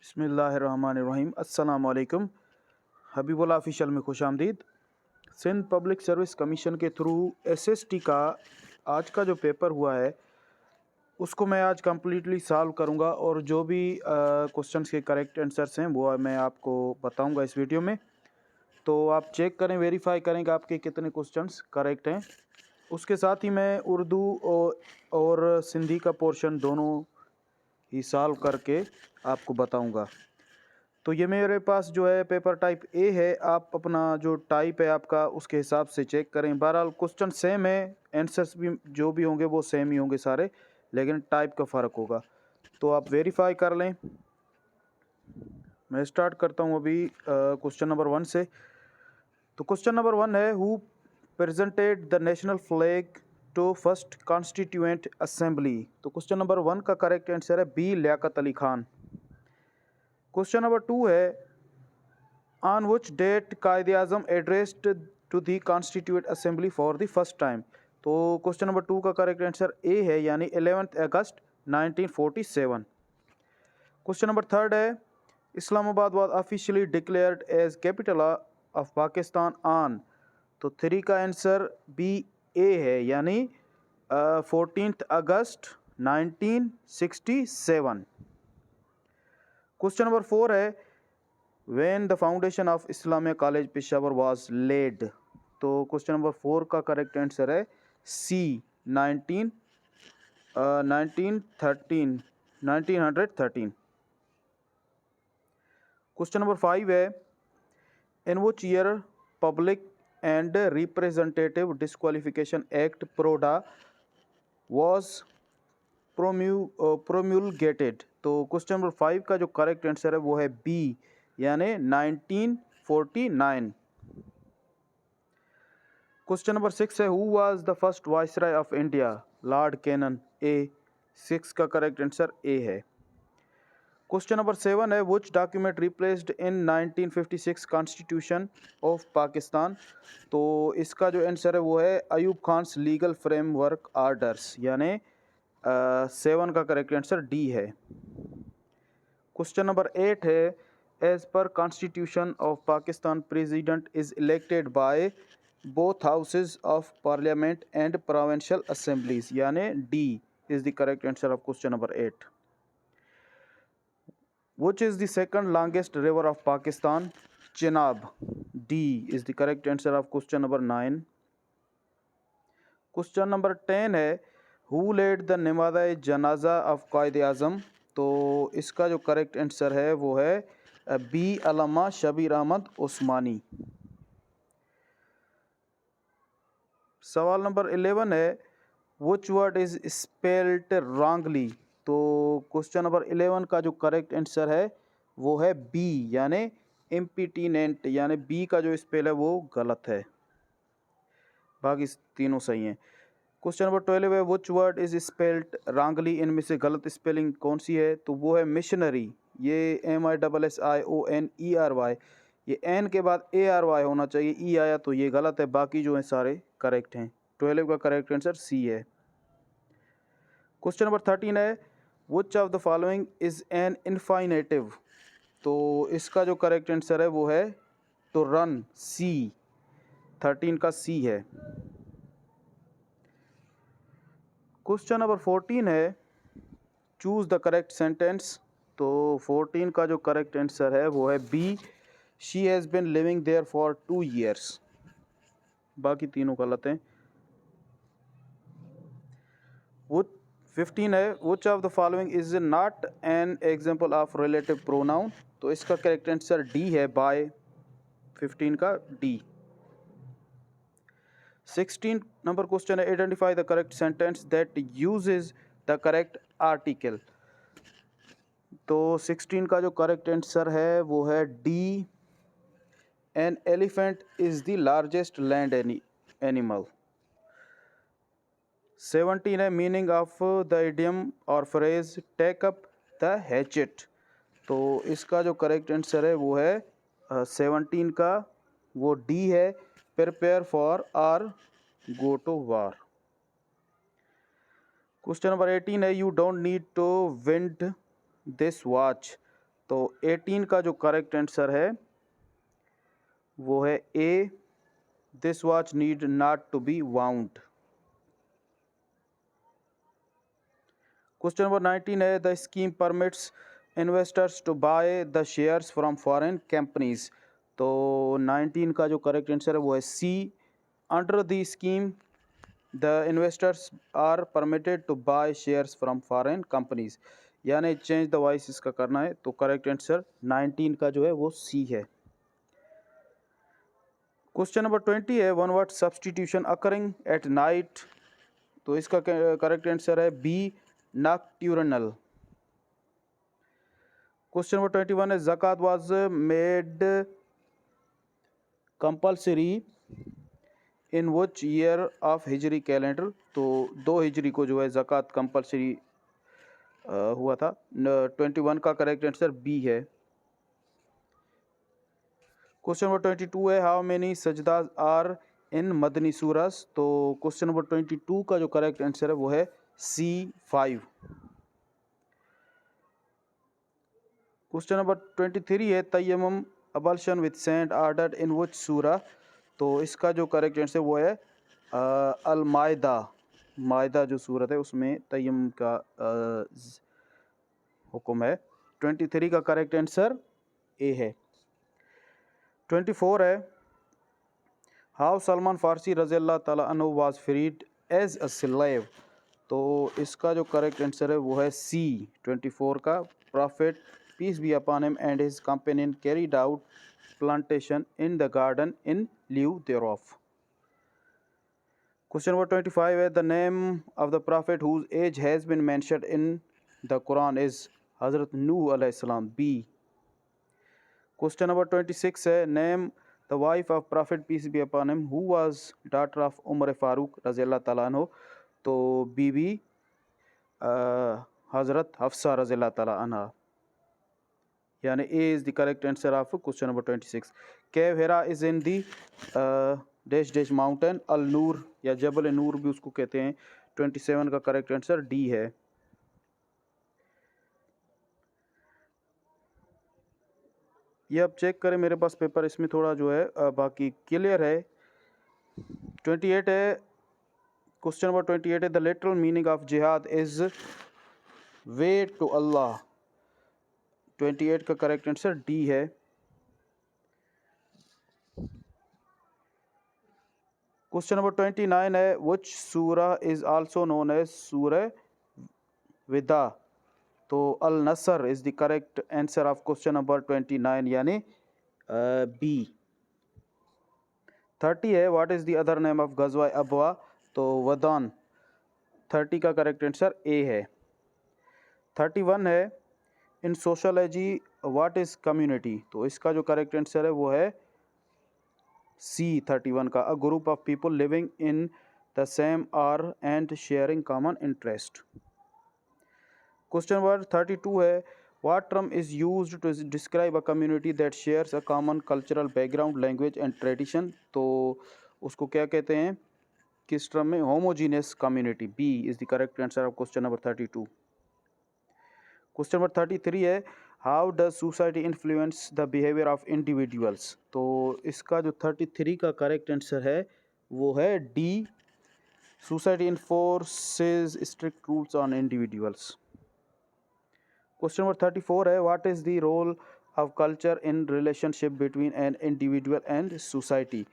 बिस्मिल्लाहिर्रहमानिर्रहीम। अस्सलाम वालेकुम। हबीबुल्लाह ऑफिशियल में खुश आमदीद। सिंध पब्लिक सर्विस कमीशन के थ्रू एसएसटी का आज का जो पेपर हुआ है उसको मैं आज कम्प्लीटली सॉल्व करूंगा और जो भी क्वेश्चंस के करेक्ट आंसर्स हैं वो मैं आपको बताऊंगा इस वीडियो में। तो आप चेक करें, वेरीफाई करें कि आपके कितने क्वेश्चंस करेक्ट हैं। उसके साथ ही मैं उर्दू और सिंधी का पोर्शन दोनों ही सॉल्व करके आपको बताऊंगा। तो ये मेरे पास जो है पेपर टाइप ए है। आप अपना जो टाइप है आपका उसके हिसाब से चेक करें। बहरहाल क्वेश्चन सेम है, आंसर्स भी जो भी होंगे वो सेम ही होंगे सारे, लेकिन टाइप का फ़र्क होगा। तो आप वेरीफाई कर लें। मैं स्टार्ट करता हूँ अभी क्वेश्चन नंबर 1 से। तो क्वेश्चन नंबर 1 है, who presented the national flag to first constituent assembly. तो क्वेश्चन नंबर 1 का करेक्ट आंसर है B, Liaquat Ali Khan. Question number 2 है, on which date Quaid-e-Azam addressed to the constituent assembly for the first time. तो question number 2 का correct answer A है, यानी 11 अगस्त 1947। Question number 3 है, Islamabad was officially declared as capital of Pakistan on. तो 3 का answer B ए है, यानी 14 अगस्त 1967। क्वेश्चन नंबर 4 है, when the foundation of Islamia College Peshawar was laid। तो क्वेश्चन नंबर 4 का करेक्ट आंसर है सी, 1913। क्वेश्चन नंबर 5 है, in which year public and representative disqualification act PRODA was promulgated. तो question number 5 का जो correct answer है वो है B, यानी 1949। क्वेश्चन नंबर 6 है, who was the first viceroy of India. Lord Canning. A, 6 का करेक्ट आंसर ए है। क्वेश्चन नंबर 7 है, which document replaced in 1956 constitution of Pakistan. तो इसका जो आंसर है वो है Ayub Khan's legal framework orders, यानी 7 का करेक्ट आंसर डी है। क्वेश्चन नंबर 8 है, as per constitution of Pakistan president is elected by both houses of parliament and provincial assemblies, यानी D is the correct answer of question number 8। Which is the second longest river of Pakistan. Chenab. D is the correct answer of question number 9। Question number 10 है, who lead the नमाज़ जनाजा of Quaid-e-Azam. तो इसका जो correct answer है वो है B, अल्लामा शबीर अहमद उस्मानी। सवाल नंबर 11 है, which word is spelled wrongly. तो क्वेश्चन नंबर 11 का जो करेक्ट आंसर है वो है बी, यानी इम्पिटिनेंट, यानी बी का जो स्पेल है वो गलत है, बाकी तीनों सही हैं। क्वेश्चन नंबर 12 है, which word is spelled wrongly. इनमें से गलत स्पेलिंग कौन सी है। तो वो है मिशनरी। ये MISSIONERY, ये एन के बाद ARY होना चाहिए, ई आया तो ये गलत है, बाकी जो है सारे करेक्ट हैं। 12 का करेक्ट आंसर सी है। क्वेश्चन नंबर 13 है, which of the following is an infinitive. तो इसका जो करेक्ट आंसर है वो है टू रन, सी, 13 का सी है। क्वेश्चन नंबर 14 है, चूज़ द करेक्ट सेंटेंस। तो 14 का जो करेक्ट आंसर है वो है B, she has been living there for 2 years, बाकी तीनों गलत हैं। वो 15 है, which of the following is not an example of relative pronoun. तो इसका करेक्ट आंसर डी है, बाय, 15 का डी। 16 नंबर क्वेश्चन है, identify the correct sentence that uses the correct article. तो 16 का जो करेक्ट आंसर है वो है D, an elephant is the largest land animal. 17 है, मीनिंग ऑफ द इडियम और phrase take up the hatchet. तो इसका जो करेक्ट आंसर है वो है 17 का, वो डी है, prepare for or go to war. Question number 18 है, you don't need to wind this watch. तो 18 का जो करेक्ट आंसर है वो है A, this watch need not to be wound. Question number 19 है the scheme permits investors to buy the shares from foreign companies. तो 19 का जो करेक्ट आंसर है वो है C, under the scheme the investors are permitted to buy shares from foreign companies, यानी change the voice इसका करना है। तो करेक्ट आंसर 19 का जो है वो सी है। क्वेश्चन नंबर 20 है one word substitution occurring at night. तो इसका करेक्ट आंसर है बी, नॉकट्यूरनल। क्वेश्चन नंबर 21 है zakat was made compulsory in which year of Hijri calendar. तो 2 हिजरी को जो है ज़कात कंपल्सरी हुआ था। 21 का करेक्ट आंसर बी है। क्वेश्चन नंबर 22 है how many sajdas are in Madani surahs. तो क्वेश्चन नंबर 22 का जो करेक्ट आंसर है वो है सी, 5। क्वेश्चन नंबर 23 है तयम्मुम अबल्शन विद सैंड आर्डर्ड इन विच सूरा। तो इसका जो करेक्ट आंसर वो है अल मायदा। मायदा जो सूरत है उसमें तयम्मुम का हुक्म है। 23 का करेक्ट आंसर ए है। 24 है हाउ सलमान फारसी रज़ियल्लाहु ताला अन्हु was freed as a slave. तो इसका जो करेक्ट आंसर है वो है सी, 24 का prophet peace be upon him and his companion carried out plantation in the garden in लिeu thereof। क्वेश्चन नंबर 25 है the name of the prophet whose age has been mentioned in the Quran is हज़रत Nuh अलैहिस्सलाम, B. Question number 26 है name the wife of prophet peace be upon him who was daughter of Umar Farooq रज़ियल्लाहु ताला अन्हु। तो बीबी हज़रत हफ्सा रज़ियल्लाहु ताला अन्हा, यानी A is the correct answer of question number 26। Cave Hira is in the dash dash mountain Al Noor या जबल नूर भी उसको कहते हैं। 27 का करेक्ट आंसर डी है। ये अब चेक करें मेरे पास पेपर, इसमें थोड़ा जो है बाकी क्लियर है। 28 है क्वेश्चन नंबर 28 है द लिटरल मीनिंग ऑफ जिहाद इज़ वे टू अल्लाह। 28 का करेक्ट आंसर डी है। क्वेश्चन नंबर 29 है विच सूरा is also known as Surah Wida. तो Al Nasr is the correct answer of question number 29, यानी बी। 30 है what is the other name of Ghazwa Abwa. तो वदान, 30 का करेक्ट आंसर ए है। 31 है इन सोशोलॉजी व्हाट इज़ कम्युनिटी। तो इसका जो करेक्ट आंसर है वो है सी, 31 का a group of people living in the same area and sharing common interest. Question number 32 है what term is used to describe a community that shares a common cultural background language and tradition. तो उसको क्या कहते हैं किस term में, homogeneous community, B is the correct answer of question number 32। Question number 33 है how does society influence the behaviour of individuals. तो इसका जो 33 का करेक्ट आंसर है वो है D, society enforces strict rules on individuals. Question number 34 है what is the role of culture in relationship between an individual and society.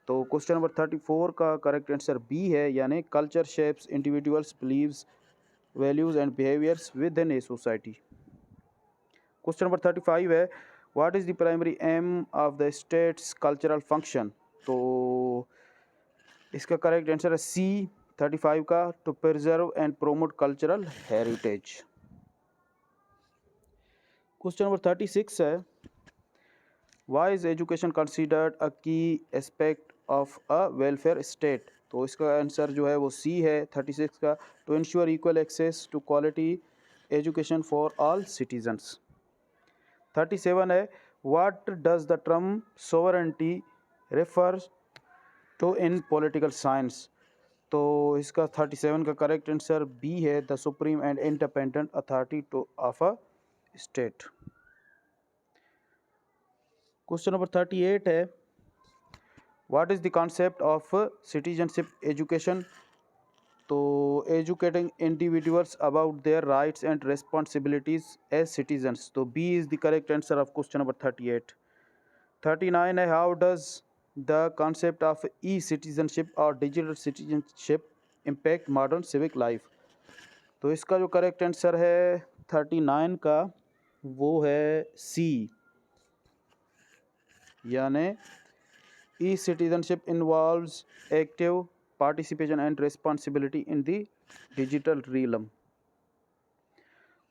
तो question number 34 का करेक्ट आंसर बी है, यानी culture shapes individuals beliefs values and behaviours within a society. Question number 35 है what is the primary aim of the state's cultural function. तो इसका correct answer C सी, 35 का to preserve and promote cultural heritage. Question number 36 है why is education considered a key aspect of a welfare state. तो इसका answer जो है वो सी है, 36 का to ensure equal access to quality education for all citizens. 37 है what does the term sovereignty refers to in political science. तो इसका 37 का करेक्ट आंसर बी है, the supreme and independent authority to of a state. Question number 38 है, what is the concept of citizenship education. तो educating individuals about their rights and responsibilities as citizens. तो B is the correct answer of question number 38। 39 है, how does the concept of e citizenship और digital citizenship impact modern civic life. तो इसका जो correct answer है 39 का वो है सी, यानी e citizenship involves active participation and responsibility in the digital realm.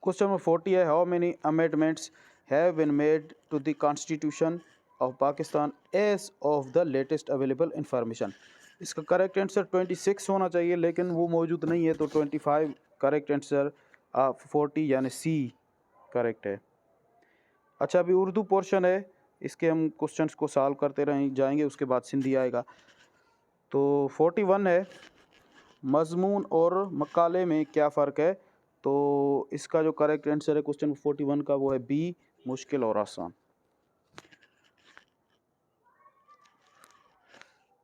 Question number 40 है, how many amendments have been made to the constitution of Pakistan as of the latest available information. इसका correct answer 26 होना चाहिए, लेकिन वो मौजूद नहीं है, तो 25 करेक्ट आंसर, 40 यानी सी करेक्ट है। अच्छा, अभी उर्दू पोर्शन है, इसके हम क्वेश्चंस को सॉल्व करते रहें जाएंगे, उसके बाद सिंधी आएगा। तो 41 है, मजमून और मकाले में क्या फ़र्क है। तो इसका जो करेक्ट आंसर है क्वेश्चन 41 का वो है बी, मुश्किल और आसान।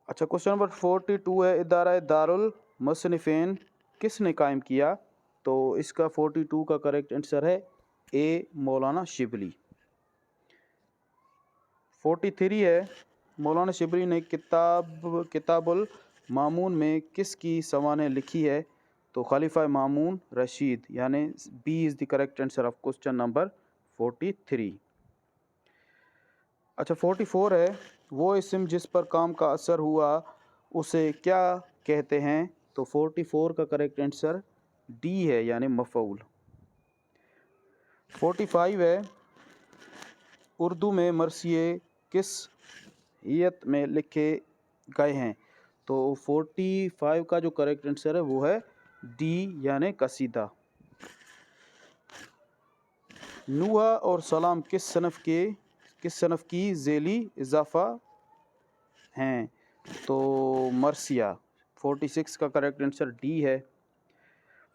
अच्छा, क्वेश्चन नंबर 42 है, इदारा दारुल मुसन्निफ़ीन किसने कायम किया। तो इसका 42 का करेक्ट आंसर है ए, मौलाना शिबली। 43 है, मौलाना शिबली ने किताबुल मामून में किसकी सवानें लिखी है। तो खलीफा मामून रशीद, यानी B is the correct answer of question number 43। अच्छा, 44 है, वो इस्म जिस पर काम का असर हुआ उसे क्या कहते हैं। तो 44 का करेक्ट आंसर डी है, यानी मफ़ऊल। 45 है, उर्दू में मरसिए किस हियत में लिखे गए हैं। तो 45 का जो करेक्ट आंसर है वो है डी, यानी कसीदा। नूहा और सलाम किस सनफ़ की ज़ेली इजाफ़ा हैं। तो मरसिया। 46 का करेक्ट आंसर डी है।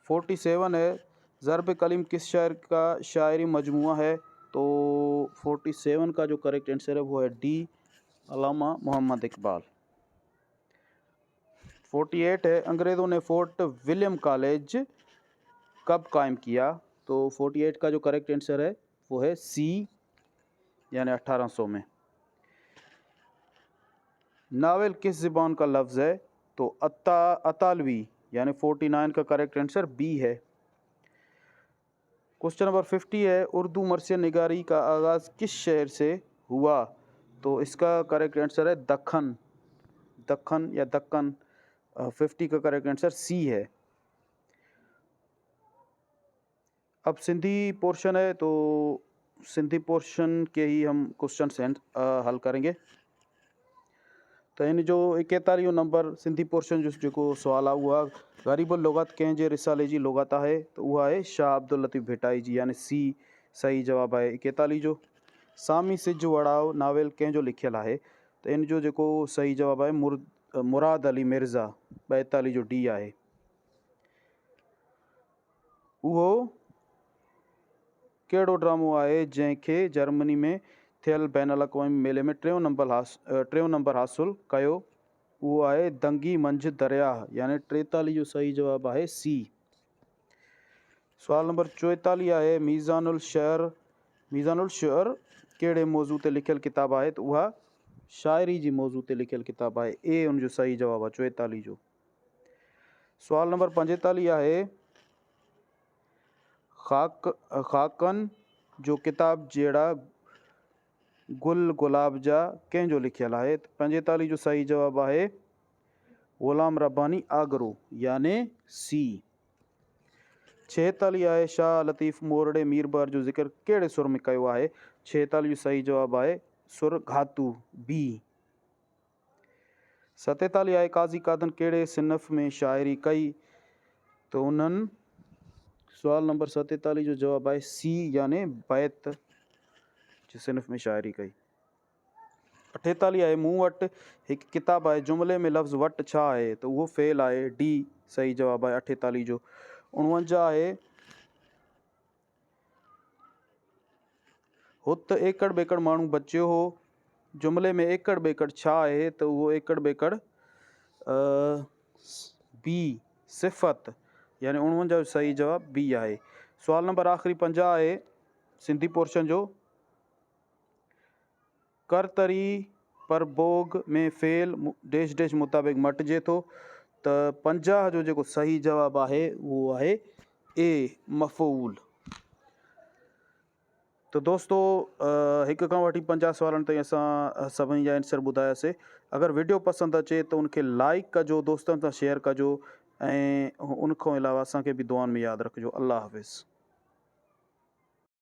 47 है, ज़रब कलीम किस शायर का शायरी मजमुआ है। तो 47 का जो करेक्ट आंसर है वो है डी, अल्लामा मोहम्मद इकबाल। 48 है, अंग्रेज़ों ने फोर्ट विलियम कॉलेज कब कायम किया। तो 48 का जो करेक्ट आंसर है वो है सी, यानी 1800 में। नावल किस ज़बान का लफ्ज़ है। तो अतालवी, यानी 49 का करेक्ट आंसर बी है। क्वेश्चन नंबर 50 है, उर्दू मरसिया निगारी का आगाज़ किस शहर से हुआ। तो इसका करेक्ट आंसर है दक्खन या दक्कन। 50 का करेक्ट आंसर सी है। अब सिंधी पोर्शन है, तो सिंधी पोर्शन के ही हम क्वेश्चन हल करेंगे। तो इन जो 41 नंबर सिंधी पोर्शन जो सवाल हुआ, ग़रीबुल लुग़त कंहिंजे रिसाले जी लुग़त है। तो वह है शाह अब्दुल लतीफ़ भिटाई जी, यानी सी सही जवाब है 41 जो। सामी सिज वड़ाओ नावेल कंहिंजो लिखियल है। तो इन जो सही जवाब है मुराद अली मिर्ज़ा, 42 जो डी है। उहो कहिड़ो ड्रामो आहे जंहिंखे जर्मनी में थियल बैन अल-अक़वामी मेले में टियों नंबर हासिलु कयो। उहो आहे दंगी मंझि दरिया, यानी 43 जो सही जवाब है सी। सवाल नंबर 44 है, मीज़ानुल शअर कहिड़े मौज़ू ते लिखियल किताब है। तो उहा शायरी जी मौज़ू ते लिखियल किताब है, ए उन जो सही जवाब है 44 जो। सवाल नंबर 45 है, खाकन जो किताब जहिड़ा गुल गुलाब जा कंहिंजो लिखियल है। 45 जो सही जवाब है ग़ुलाम रब्बानी आगरो, यानी सी। 46 है, शाह लतीफ़ मोरड़े मीरबार जो ज़िक्र कहिड़े सुर में कयो आहे। 46 जो सही जवाब है सुर घातू, बी। 47 है, काज़ी कादन कहिड़े सिनफ़ में शायरी कई। तो उन्हनि सवाल नंबर 47 जो जवाब है सी, यानी बैत जे सिनफ़ में शायरी कई। 48 है, मूं वटि हिकु किताब है, जुमिले में लफ़्ज़ वटि छा आहे। तो उहो फेल आहे, डी सही जवाब है 48 जो। 49 है, हुत एकड़ बेकड़ माण्हू बचियो हो। जुमले में एकड़ बेकड़ छा आहे त उहो एकड़ बेकड़ बी सिफ़त यानी 49 जो सही जवाब बी आहे। सुवाल नंबर आख़िरी 50 आहे सिंधी पोर्शन जो। करतरी पर बोग में फेल डैश डैश मुताबिक़ मटिजे थो त 50 जो जेको सही जवाब आहे उहो आहे ए मफ़ूल। तो दोस्तों हिकु खां वठी 50 सवालनि ताईं असां सभिनी जा आंसर ॿुधायासीं। अगरि वीडियो पसंदि अचे त उनखे लाइक कजो, दोस्तनि सां शेयर कजो ऐं उन खां अलावा असांखे बि दुआनि में यादि रखिजो। अल्लाह हाफ़िज़।